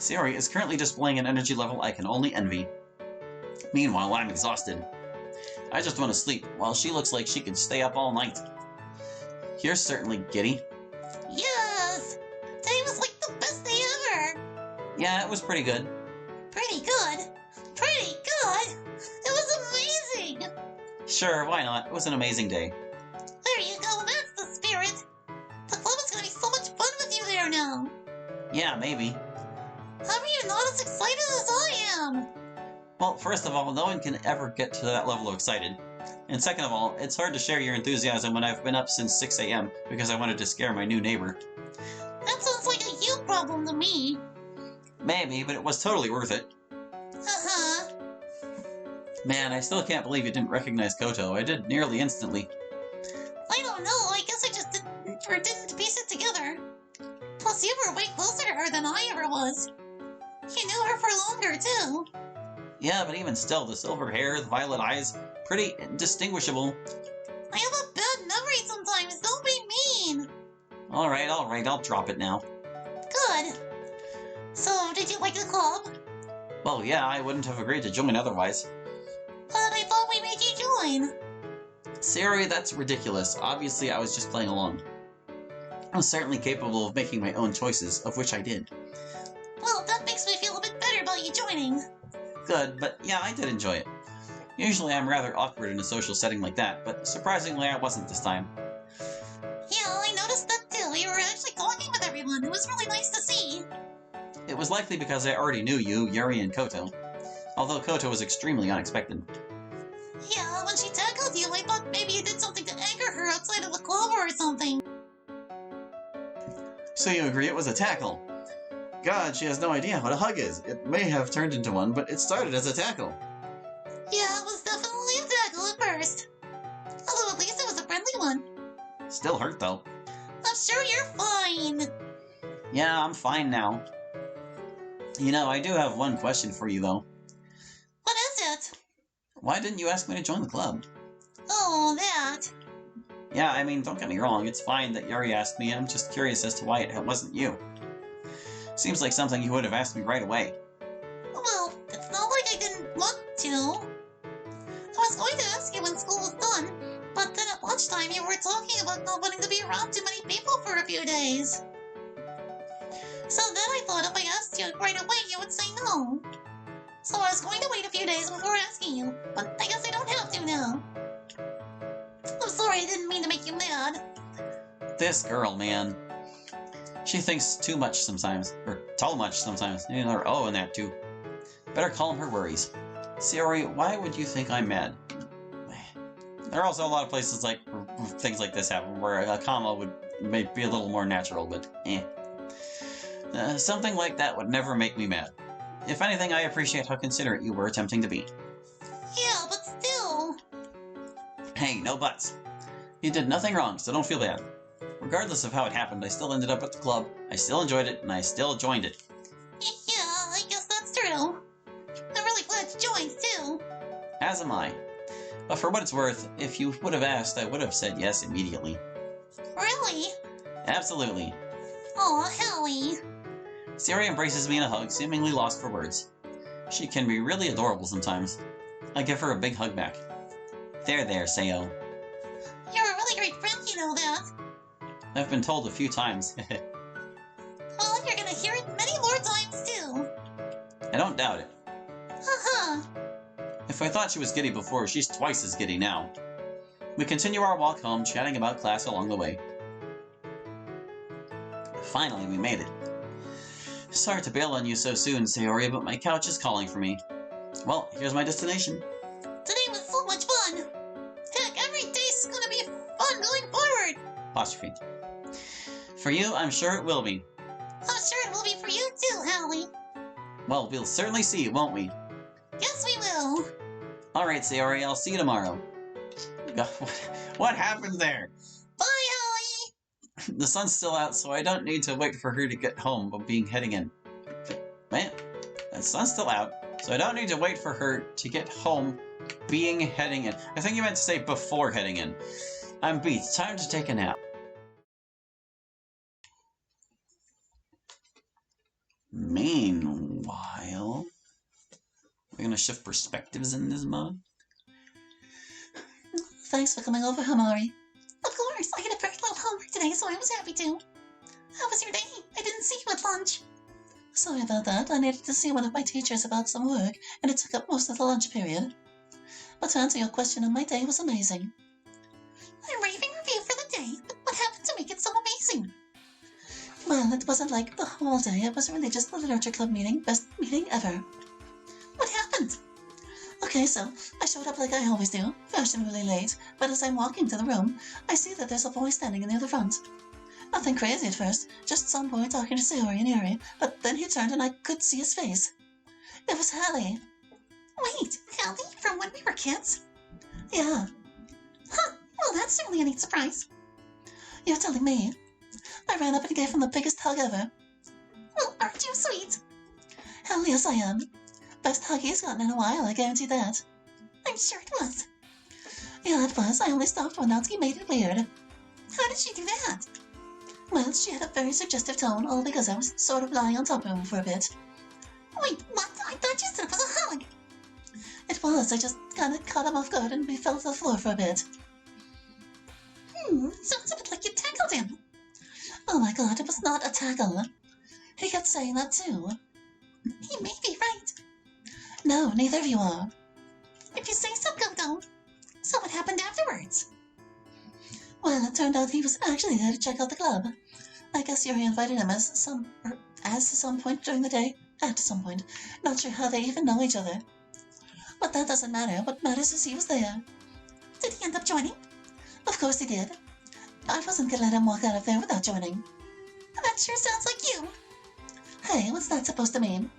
Sayori is currently displaying an energy level I can only envy. Meanwhile, I'm exhausted. I just want to sleep, while she looks like she could stay up all night. You're certainly giddy. Yes! Today was like the best day ever! Yeah, it was pretty good. Pretty good? Pretty good? It was amazing! Sure, why not? It was an amazing day. There you go, that's the spirit! The club is gonna be so much fun with you there now! Yeah, maybe. How are you not as excited as I am? Well, first of all, no one can ever get to that level of excited. And second of all, it's hard to share your enthusiasm when I've been up since 6 a.m. because I wanted to scare my new neighbor. That sounds like a you problem to me. Maybe, but it was totally worth it. Uh-huh. Man, I still can't believe you didn't recognize Koto. I did nearly instantly. I don't know, I guess I just didn't piece it together. Plus, you were way closer to her than I ever was. You knew her for longer, too. Yeah, but even still, the silver hair, the violet eyes, pretty indistinguishable. I have a bad memory sometimes, don't be mean! Alright, I'll drop it now. Good. So, did you like the club? Well, yeah, I wouldn't have agreed to join otherwise. But I thought we made you join. Sayori, that's ridiculous. Obviously, I was just playing along. I was certainly capable of making my own choices, of which I did. Well, that makes me feel a bit better about you joining. Good, but yeah, I did enjoy it. Usually I'm rather awkward in a social setting like that, but surprisingly I wasn't this time. Yeah, I noticed that too. You were actually talking with everyone. It was really nice to see. It was likely because I already knew you, Yuri, and Koto. Although Koto was extremely unexpected. Yeah, when she tackled you, I thought maybe you did something to anger her outside of the club or something. So you agree it was a tackle? God, she has no idea what a hug is. It may have turned into one, but it started as a tackle. Yeah, it was definitely a tackle at first. Although at least it was a friendly one. Still hurt, though. I'm sure you're fine. Yeah, I'm fine now. You know, I do have one question for you, though. What is it? Why didn't you ask me to join the club? Oh, that. Yeah, I mean, don't get me wrong, it's fine that Yuri asked me, I'm just curious as to why it wasn't you. Seems like something you would have asked me right away. Well, it's not like I didn't want to. I was going to ask you when school was done, but then at lunchtime you were talking about not wanting to be around too many people for a few days. So then I thought if I asked you right away, you would say no. So I was going to wait a few days before asking you, but I guess I don't have to now. I'm sorry, I didn't mean to make you mad. This girl, man. She thinks too much sometimes, or too much sometimes, you know, or in that too. Better calm her worries. Sayori, why would you think I'm mad? There are also a lot of places like things like this happen where a comma would be a little more natural, but something like that would never make me mad. If anything, I appreciate how considerate you were attempting to be. Yeah, but still. Hey, no buts. You did nothing wrong, so don't feel bad. Regardless of how it happened, I still ended up at the club, I still enjoyed it, and I still joined it. Yeah, I guess that's true. I'm really glad you joined, too. As am I. But for what it's worth, if you would have asked, I would have said yes immediately. Really? Absolutely. Aw, Hallie. Sayori embraces me in a hug, seemingly lost for words. She can be really adorable sometimes. I give her a big hug back. There, Sayo. You're a really great friend, you know that. I've been told a few times. Well, you're gonna hear it many more times, too. I don't doubt it. Uh-huh. If I thought she was giddy before, she's twice as giddy now. We continue our walk home, chatting about class along the way. Finally, we made it. Sorry to bail on you so soon, Sayori, but my couch is calling for me. Well, here's my destination. Today was so much fun. Heck, every day's gonna be fun going forward. Apostrophe. For you, I'm sure it will be. I'm sure it will be for you too, Hallie. Well, we'll certainly see, won't we? Yes, we will. Alright, Sayori, I'll see you tomorrow. What happened there? Bye, Hallie. The sun's still out, so I don't need to wait for her to get home but being heading in. Man, the sun's still out, so I don't need to wait for her to get home being heading in. I think you meant to say before heading in. I'm beat. Time to take a nap. Meanwhile... We're gonna shift perspectives in this mode? Thanks for coming over, Hamari. Of course, I had a very little homework today, so I was happy to. How was your day? I didn't see you at lunch. Sorry about that. I needed to see one of my teachers about some work, and it took up most of the lunch period. But to answer your question, my day was amazing. A raving review for the day? What happened to make it so amazing? Well, it wasn't like the whole day. It was really just the literature club meeting. Best meeting ever. What happened? Okay, so I showed up like I always do, fashionably late, but as I'm walking to the room, I see that there's a boy standing near the front. Nothing crazy at first, just some boy talking to Sayori and Yuri, but then he turned and I could see his face. It was Hallie. Wait, Hallie? From when we were kids? Yeah. Huh, well that's certainly a neat surprise. You're telling me. I ran up and gave him the biggest hug ever. Well, aren't you sweet? Hell yes I am. Best hug he's gotten in a while, I guarantee that. I'm sure it was. Yeah, it was. I only stopped when Natsuki made it weird. How did she do that? Well, she had a very suggestive tone, all because I was sort of lying on top of him for a bit. Wait, what? I thought you said it was a hug. It was. I just kind of caught him off guard and we fell to the floor for a bit. Sounds a bit like you tackled him. Oh my god, it was not a tackle. He kept saying that too. He may be right. No, neither of you are. If you say so, Gogo. So what happened afterwards? Well, it turned out he was actually there to check out the club. I guess Yuri invited him at some point during the day. At some point. Not sure how they even know each other. But that doesn't matter. What matters is he was there. Did he end up joining? Of course he did. I wasn't gonna let him walk out of there without joining. That sure sounds like you. Hey, what's that supposed to mean?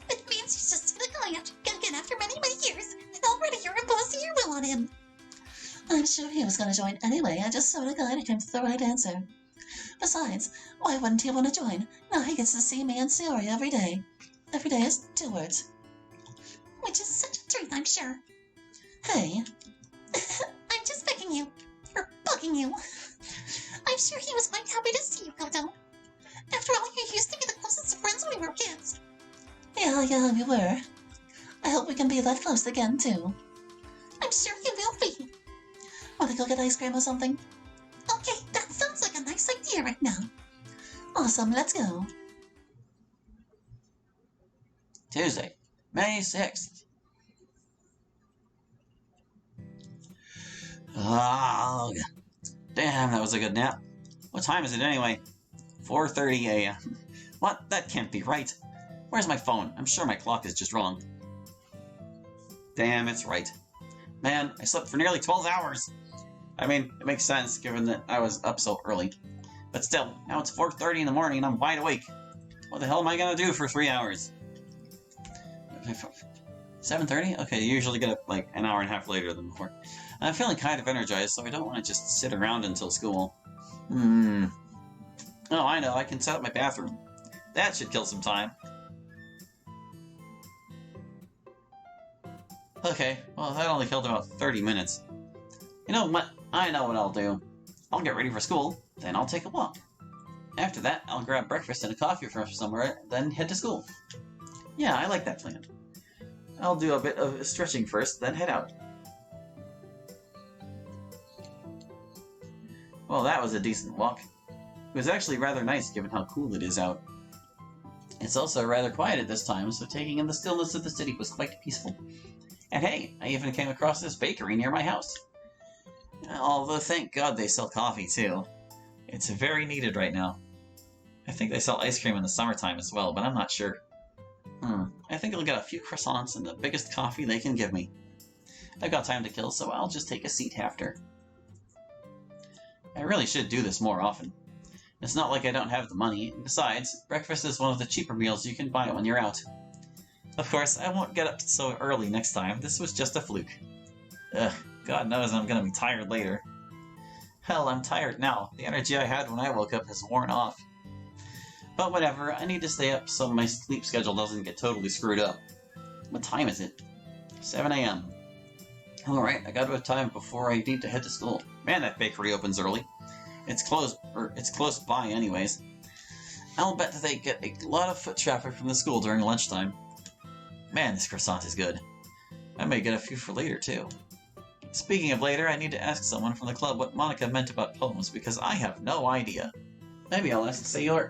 It means he's just gonna go again after many, many years, and already you're imposing your will on him. I'm sure he was gonna join anyway. I just sort of guided him to the right answer. Besides, why wouldn't he want to join? Now he gets to see me and Sayori every day. Every day is 2 words. Which is such a treat, I'm sure. Hey. I'm just begging you. Or bugging you. I'm sure he was quite happy to see you, Koto. After all, you used to be the closest of friends when we were kids. Yeah, we were. I hope we can be that close again, too. I'm sure you will be. Want to go get ice cream or something? Okay, that sounds like a nice idea right now. Awesome, let's go. Tuesday, May 6th. Oh, damn, that was a good nap. What time is it anyway? 4:30 a.m. What? That can't be right. Where's my phone? I'm sure my clock is just wrong. Damn, it's right. Man, I slept for nearly 12 hours. I mean, it makes sense given that I was up so early. But still, now it's 4:30 in the morning and I'm wide awake. What the hell am I gonna do for 3 hours? 7:30? Okay, you usually get up like an hour and a half later than before. I'm feeling kind of energized, so I don't want to just sit around until school. Oh, I know, I can set up my bathroom. That should kill some time. Okay, well that only killed about 30 minutes. You know what? I know what I'll do. I'll get ready for school, then I'll take a walk. After that, I'll grab breakfast and a coffee from somewhere, then head to school. Yeah, I like that plan. I'll do a bit of stretching first, then head out. Well, that was a decent walk. It was actually rather nice given how cool it is out. It's also rather quiet at this time, so taking in the stillness of the city was quite peaceful. And hey, I even came across this bakery near my house. Although thank God they sell coffee too. It's very needed right now. I think they sell ice cream in the summertime as well, but I'm not sure. I think I'll get a few croissants and the biggest coffee they can give me. I've got time to kill, so I'll just take a seat after. I really should do this more often. It's not like I don't have the money. Besides, breakfast is one of the cheaper meals you can buy when you're out. Of course, I won't get up so early next time. This was just a fluke. Ugh, God knows I'm gonna be tired later. Hell, I'm tired now. The energy I had when I woke up has worn off. But whatever, I need to stay up so my sleep schedule doesn't get totally screwed up. What time is it? 7 a.m. Alright, I got a bit of time before I need to head to school. Man, that bakery opens early. It's close by anyways. I'll bet that they get a lot of foot traffic from the school during lunchtime. Man, this croissant is good. I may get a few for later, too. Speaking of later, I need to ask someone from the club what Monica meant about poems, because I have no idea. Maybe I'll ask Sayori.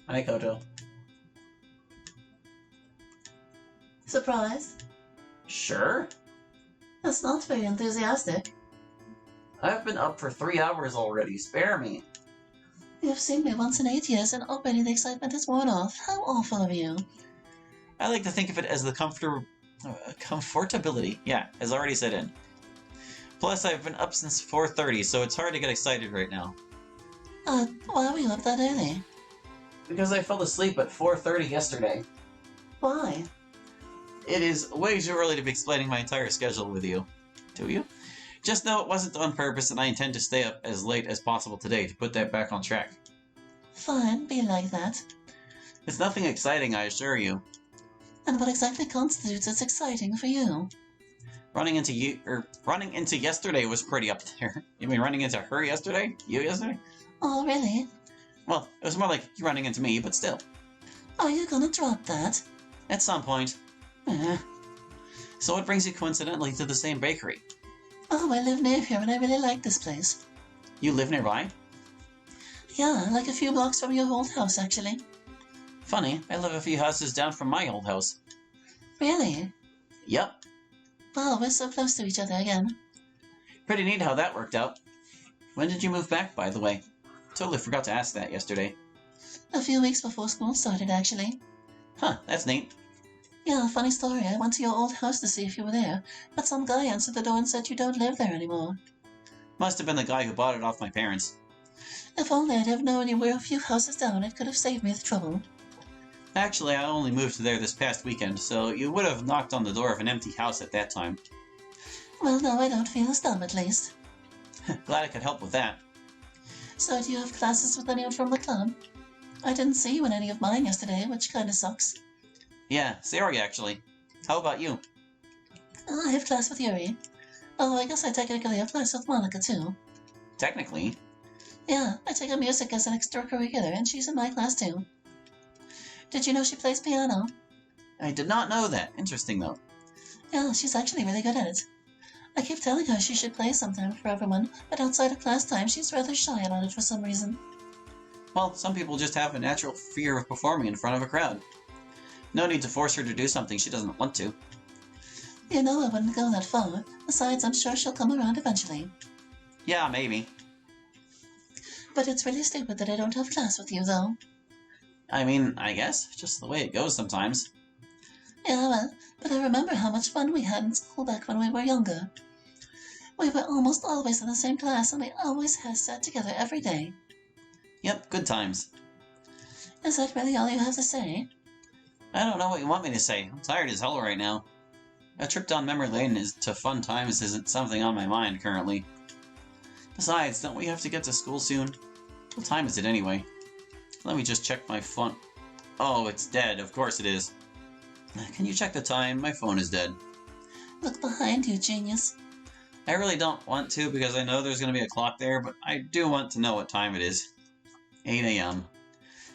Hi, Koto. Surprised? Sure. That's not very enthusiastic. I've been up for 3 hours already. Spare me. You've seen me once in 8 years and already the excitement is worn off. How awful of you. I like to think of it as the comfortability. Yeah, has already set in. Plus, I've been up since 4:30, so it's hard to get excited right now. Why were you up that early? Because I fell asleep at 4:30 yesterday. Why? It is way too early to be explaining my entire schedule with you. Do you? Just know it wasn't on purpose, and I intend to stay up as late as possible today to put that back on track. Fine, be like that. It's nothing exciting, I assure you. And what exactly constitutes as exciting for you? Running into yesterday was pretty up there. You mean running into her yesterday? You yesterday? Oh, really? Well, it was more like you running into me, but still. Are you gonna drop that? At some point. So what brings you coincidentally to the same bakery? Oh, I live near here and I really like this place. You live nearby? Yeah, like a few blocks from your old house, actually. Funny, I live a few houses down from my old house. Really? Yep. Wow, we're so close to each other again. Pretty neat how that worked out. When did you move back, by the way? Totally forgot to ask that yesterday. A few weeks before school started, actually. Huh, that's neat. Yeah, funny story. I went to your old house to see if you were there, but some guy answered the door and said you don't live there anymore. Must have been the guy who bought it off my parents. If only I'd have known you were a few houses down, it could have saved me the trouble. Actually, I only moved there this past weekend, so you would have knocked on the door of an empty house at that time. Well, now I don't feel as dumb, at least. Glad I could help with that. So do you have classes with anyone from the club? I didn't see you in any of mine yesterday, which kinda sucks. Yeah, Sayori actually. How about you? I have class with Yuri. Oh, I guess I technically have class with Monica, too. Technically. Yeah, I take up music as an extracurricular, and she's in my class, too. Did you know she plays piano? I did not know that. Interesting, though. Yeah, she's actually really good at it. I keep telling her she should play sometime for everyone, but outside of class time, she's rather shy about it for some reason. Well, some people just have a natural fear of performing in front of a crowd. No need to force her to do something she doesn't want to. You know I wouldn't go that far. Besides, I'm sure she'll come around eventually. Yeah, maybe. But it's really stupid that I don't have class with you, though. I mean, I guess. Just the way it goes sometimes. Yeah, well, but I remember how much fun we had in school back when we were younger. We were almost always in the same class, and we always had sat together every day. Yep, good times. Is that really all you have to say? I don't know what you want me to say. I'm tired as hell right now. A trip down memory lane to fun times isn't something on my mind currently. Besides, don't we have to get to school soon? What time is it anyway? Let me just check my phone. Oh, it's dead. Of course it is. Can you check the time? My phone is dead. Look behind you, genius. I really don't want to because I know there's going to be a clock there, but I do want to know what time it is. 8 a.m.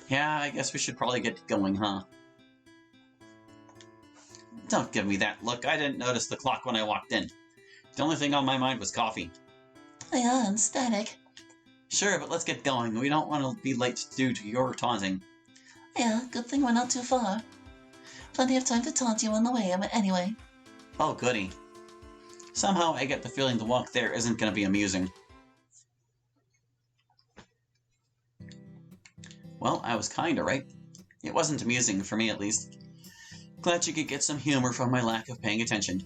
Yeah, I guess we should probably get going, huh? Don't give me that look. I didn't notice the clock when I walked in. The only thing on my mind was coffee. Yeah, and static. Sure, but let's get going. We don't want to be late due to your taunting. Yeah, good thing we're not too far. Plenty of time to taunt you on the way, anyway. Oh, goody. Somehow I get the feeling the walk there isn't going to be amusing. Well, I was kinda right. It wasn't amusing, for me at least. Glad you could get some humor from my lack of paying attention.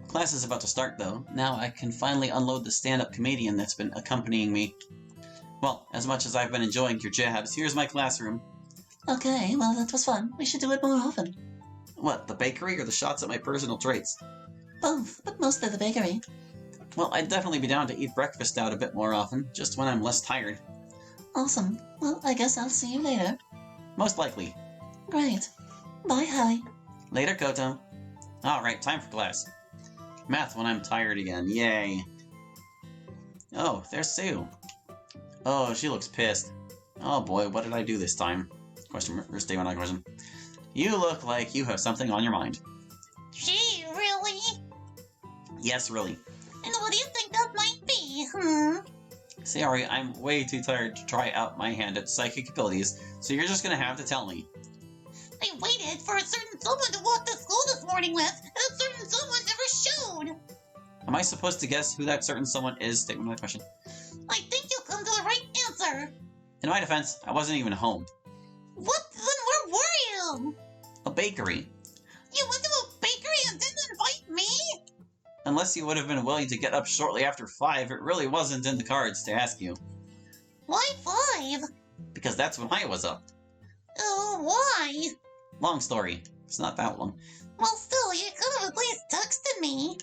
Class is about to start, though. Now I can finally unload the stand-up comedian that's been accompanying me. Well, as much as I've been enjoying your jabs, here's my classroom. Okay, well, that was fun. We should do it more often. What, the bakery or the shots at my personal traits? Both, but mostly the bakery. Well, I'd definitely be down to eat breakfast out a bit more often, just when I'm less tired. Awesome. Well, I guess I'll see you later. Most likely. Great. Bye, Hallie. Later, Koto. Alright, time for class. Math when I'm tired again, yay. Oh, there's Sue. Oh, she looks pissed. Oh boy, what did I do this time? Question or statement on question. You look like you have something on your mind. Gee, really? Yes, really. And what do you think that might be, Sorry, I'm way too tired to try out my hand at psychic abilities, so you're just gonna have to tell me. I waited for a certain someone to walk to school this morning with, and a certain someone never showed. Am I supposed to guess who that certain someone is? Statement on question. I think you'll come to the right answer. In my defense, I wasn't even home. What? Then where were you? A bakery. You went to a bakery and didn't invite me? Unless you would have been willing to get up shortly after 5, it really wasn't in the cards to ask you. Why 5? Because that's when I was up. Oh, why? Long story. It's not that long. Well, still, you could have at least texted me.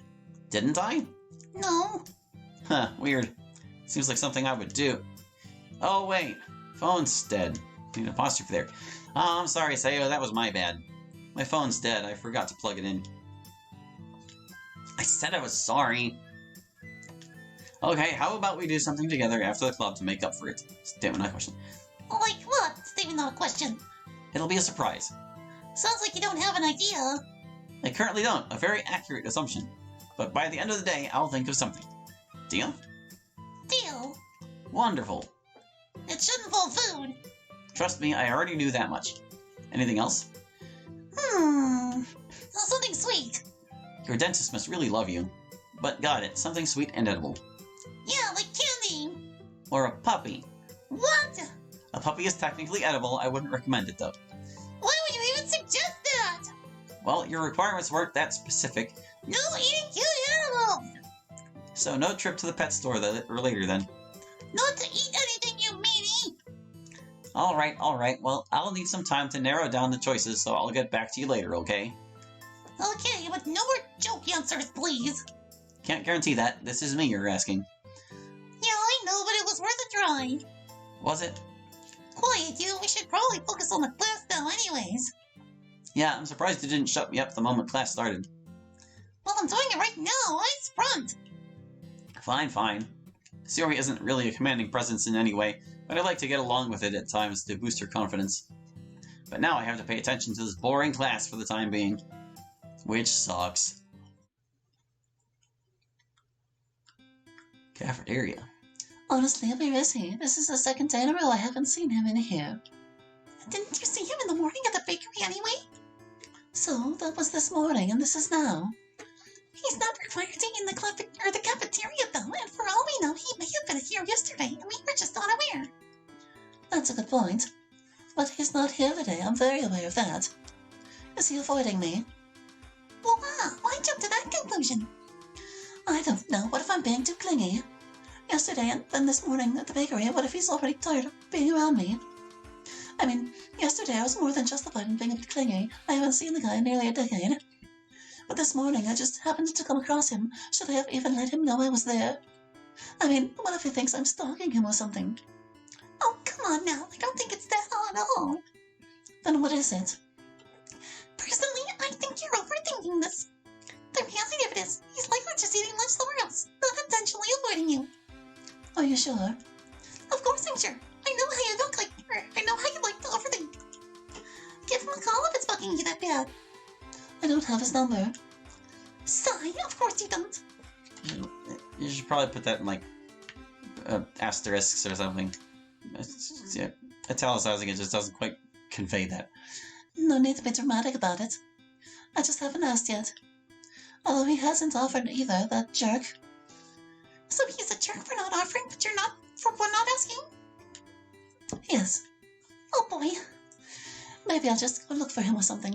Didn't I? No. Huh, weird. Seems like something I would do. Oh, wait. Phone's dead. Need an apostrophe there. Oh, I'm sorry, Sayo. That was my bad. My phone's dead. I forgot to plug it in. I said I was sorry. Okay, how about we do something together after the club to make up for it? Statement, not question. Like what? Statement, not a question. It'll be a surprise. Sounds like you don't have an idea. I currently don't. A very accurate assumption. But by the end of the day, I'll think of something. Deal? Deal. Wonderful. It shouldn't involve food. Trust me, I already knew that much. Anything else? Something sweet. Your dentist must really love you. But got it. Something sweet and edible. Yeah, like candy. Or a puppy. What? A puppy is technically edible. I wouldn't recommend it, though. Why would you even suggest that? Well, your requirements weren't that specific. No eating cute animals. So no trip to the pet store later, then. Not to eat anything, you meanie. Alright. Well, I'll need some time to narrow down the choices, so I'll get back to you later, okay? Okay, but no more joke answers, please. Can't guarantee that. This is me you're asking. Yeah, I know, but it was worth a try. Was it? Quiet, you. We should probably focus on the class now anyways. Yeah, I'm surprised you didn't shut me up the moment class started. Well, I'm doing it right now. Eyes front. Fine. Sayori isn't really a commanding presence in any way, but I like to get along with it at times to boost her confidence. But now I have to pay attention to this boring class for the time being. Which sucks. Cafeteria. Honestly, I'll be busy. This is the second day in a row I haven't seen him in here. Didn't you see him in the morning at the bakery anyway? So, that was this morning, and this is now. He's not required to eat in the cafeteria, though, and for all we know, he may have been here yesterday, and we were just unaware. That's a good point. But he's not here today, I'm very aware of that. Is he avoiding me? Well, why jump to that conclusion? I don't know. What if I'm being too clingy? Yesterday and then this morning at the bakery, what if he's already tired of being around me? I mean, yesterday I was more than justified in being a bit clingy. I haven't seen the guy in nearly a decade. But this morning I just happened to come across him. Should I have even let him know I was there? I mean, what if he thinks I'm stalking him or something? Oh, come on now. I don't think it's that at all. Then what is it? Personally, I think you're overthinking this. The reality of it is, he's likely just eating lunch somewhere else, not intentionally avoiding you. Are you sure? Of course I'm sure. I know how you look like, or I know how you like to overthink. Give him a call if it's bugging you that bad. I don't have his number. Sigh, of course you don't. You should probably put that in, like, asterisks or something. Italicizing it just doesn't quite convey that. No need to be dramatic about it. I just haven't asked yet. Although he hasn't offered either, that jerk. So he's a jerk for not offering, but you're not for not asking? Yes. Oh boy. Maybe I'll just go look for him or something.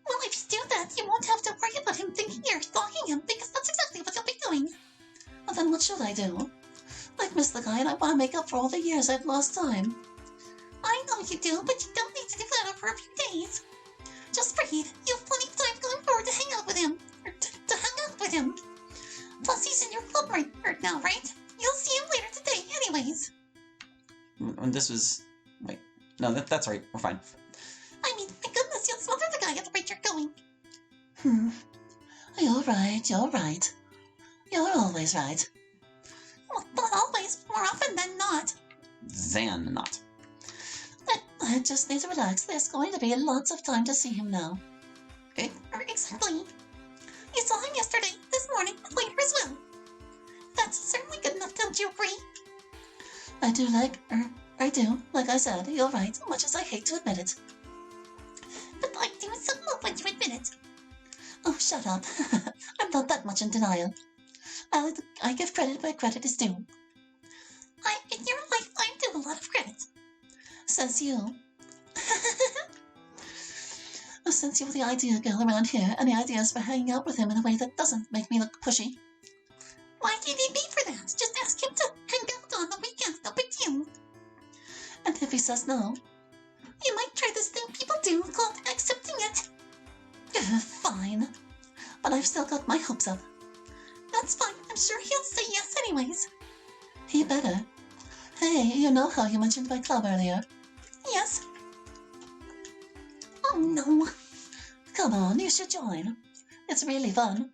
Well, if you do that, you won't have to worry about him thinking you're stalking him, because that's exactly what you'll be doing. Well, then what should I do? I've missed the guy and I want to make up for all the years I've lost time. I know you do, but you don't need to do that for a few days. Just breathe. You have plenty of time going forward to hang out with him. Or to hang out with him. Plus, he's in your club right now, right? You'll see him later today anyways. When this was... Wait. No, that's right. We're fine. I mean, my goodness, you'll smother the guy at the rate you're going. You're right. You're always right. Well, not always. More often than not. Than not. I just need to relax. There's going to be lots of time to see him now. Exactly. You saw him yesterday, this morning, later as well. That's certainly good enough, don't you agree? I do, like I said, you're right, much as I hate to admit it. But I do so love when you admit it. Oh, shut up. I'm not that much in denial. I give credit where credit is due. In your life, I do a lot of credit. Says you. Since you're the ideal girl around here, any ideas for hanging out with him in a way that doesn't make me look pushy? Why do you need me for that? Just ask him to hang out on the weekends, no big deal. And if he says no? You might try this thing people do called accepting it. Fine. But I've still got my hopes up. That's fine. I'm sure he'll say yes anyways. He better. Hey, you know how you mentioned my club earlier? Yes. Oh no. Come on, you should join. It's really fun.